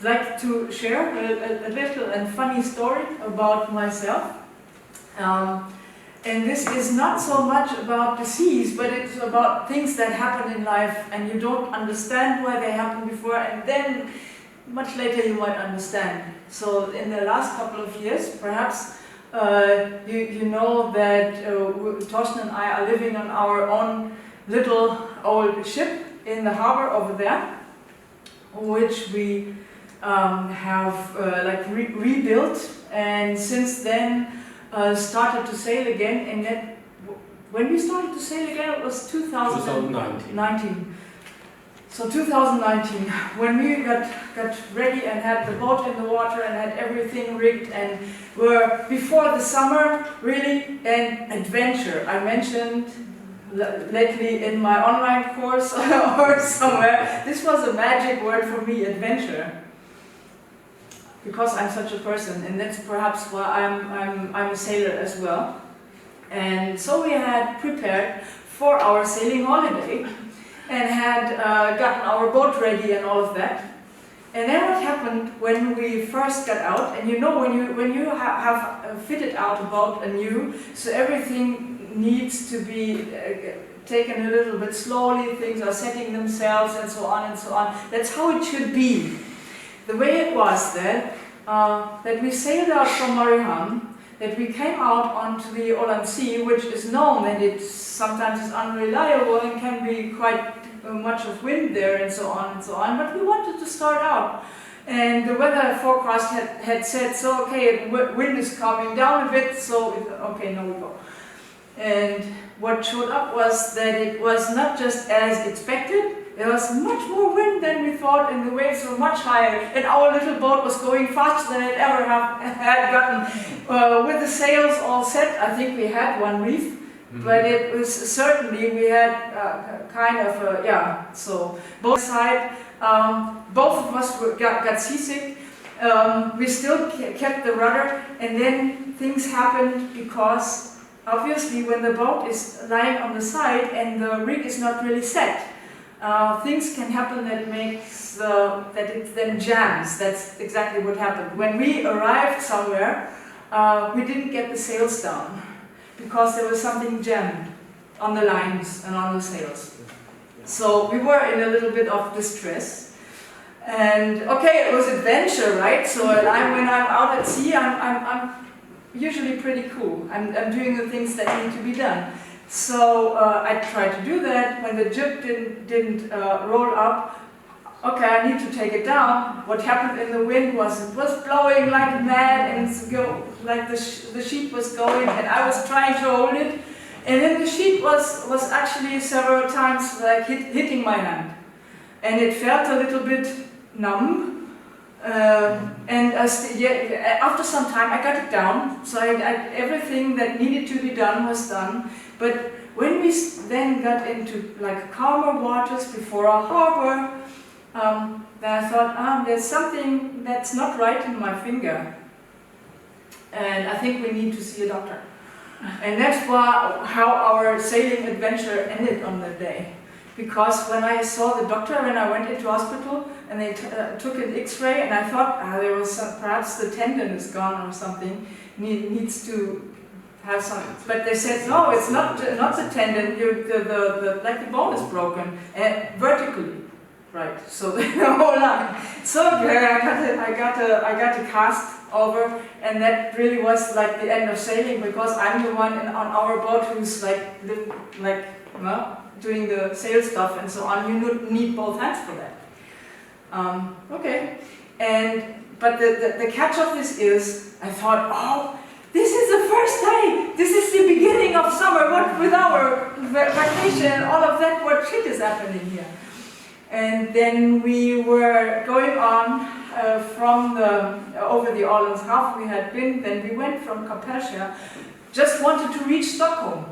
like to share a little and funny story about myself. And this is not so much about the seas, but it's about things that happen in life and you don't understand why they happened before, and then much later you might understand. So in the last couple of years, perhaps you know that Torsten and I are living on our own little old ship in the harbor over there, which we have rebuilt, and since then started to sail again. And that, when we started to sail again, it was 2019. So 2019, when we got ready and had the boat in the water and had everything rigged and were before the summer really an adventure. I mentioned lately in my online course or somewhere, this was a magic word for me, adventure. Because I'm such a person, and that's perhaps why I'm a sailor as well. And so we had prepared for our sailing holiday and had gotten our boat ready and all of that. And then what happened when we first got out, and you know when you have fitted out a boat anew, so everything needs to be taken a little bit slowly, things are setting themselves and so on and so on. That's how it should be. The way it was then, that we sailed out from Mariehamn, that we came out onto the Åland Sea, which is known that it sometimes is unreliable and can be quite much of wind there and so on and so on. But we wanted to start out, and the weather forecast had said, so okay, wind is coming down a bit, so okay, now we go. And what showed up was that it was not just as expected. There was much more wind than we thought, and the waves were much higher, and our little boat was going faster than it ever had gotten. With the sails all set, I think we had one reef, but it was certainly, we had kind of, yeah, so both sides, both of us got seasick. We still kept the rudder, and then things happened because obviously when the boat is lying on the side and the rig is not really set, things can happen that makes that it then jams. That's exactly what happened. When we arrived somewhere, we didn't get the sails down because there was something jammed on the lines and on the sails. So we were in a little bit of distress. And okay, it was adventure, right? So when I'm out at sea, I'm usually pretty cool. I'm doing the things that need to be done. So I tried to do that. When the jib didn't roll up, okay, I need to take it down. What happened in the wind was it was blowing like mad, and like the sheet was going, and I was trying to hold it, and then the sheet was actually several times like hitting my hand, and it felt a little bit numb. And after some time I got it down, so everything that needed to be done was done. But when we then got into like calmer waters before our harbor, then I thought, there's something that's not right in my finger, and I think we need to see a doctor. And that's how our sailing adventure ended on that day. Because when I saw the doctor, when I went into hospital, and they took an X-ray, and I thought there was perhaps the tendon is gone or something, needs to have some. But they said no, it's not the tendon. Like the bone is broken vertically, right? So the whole line. So I got a cast over, and that really was like the end of sailing, because I'm the one on our boat who's doing the sail stuff and so on. You need both hands for that. Okay, but the catch of this is, I thought, oh, this is the first day. This is the beginning of summer. What with our vacation and all of that, what shit is happening here? And then we were going on from over the Ålands Hav we had been. Then we went from Kapellskär. Just wanted to reach Stockholm,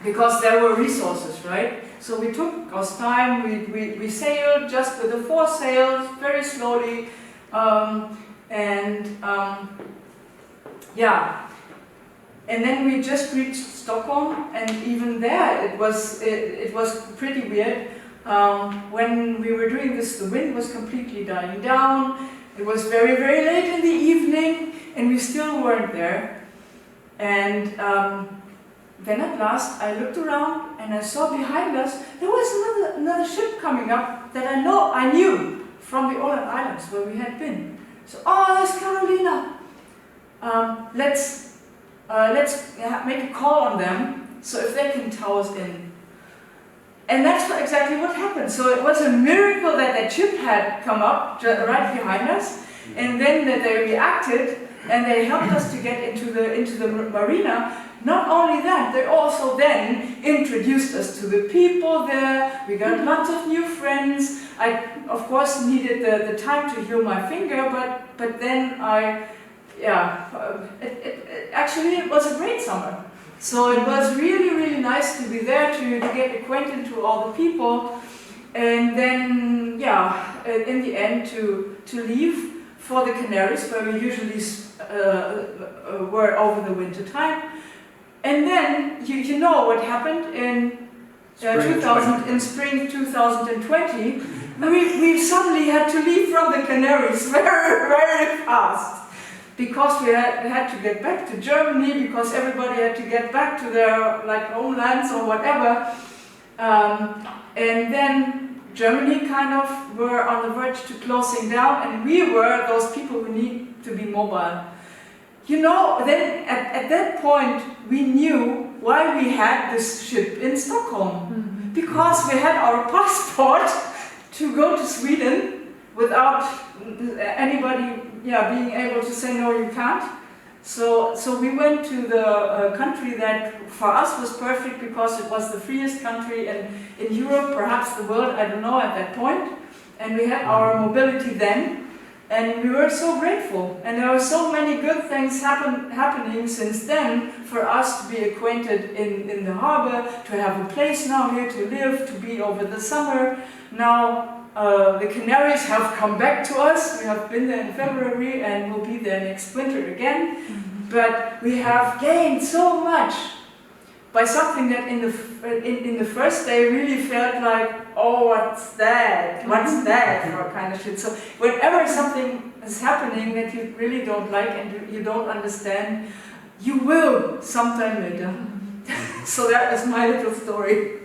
because there were resources, right? So we took our time, we sailed just with the foresails, very slowly, yeah. And then we just reached Stockholm, and even there it was pretty weird. When we were doing this, the wind was completely dying down. It was very, very late in the evening, and we still weren't there. And then at last I looked around and I saw behind us there was another ship coming up that I knew from the Åland Islands where we had been. So, oh, there's Carolina. Let's make a call on them, so if they can tow us in. And that's exactly what happened. So it was a miracle that that ship had come up right behind us, and then that they reacted and they helped us to get into the marina. Not only that, they also then introduced us to the people there. We got lots of new friends. I, of course, needed the time to heal my finger, but then actually it was a great summer. So it was really, really nice to be there, to get acquainted to all the people, and then, in the end to leave for the Canaries, where we usually were over the winter time. And then, you know what happened in spring 2020, we suddenly had to leave from the Canaries very, very fast. Because we had to get back to Germany, because everybody had to get back to their homelands or whatever. And then Germany kind of were on the verge to closing down, and we were those people who need to be mobile. You know, then at that point we knew why we had this ship in Stockholm. Because we had our passport to go to Sweden without anybody being able to say no, you can't. So we went to the country that for us was perfect, because it was the freest country in Europe, perhaps the world, I don't know, at that point. And we had our mobility then, and we were so grateful. And there were so many good things happening since then for us to be acquainted in the harbor, to have a place now here to live, to be over the summer. Now the Canaries have come back to us. We have been there in February and will be there next winter again. But we have gained so much by something that in the first day really felt like, oh, what's that? What's that? Or kind of shit. So whenever something is happening that you really don't like and you don't understand, you will sometime later. So that is my little story.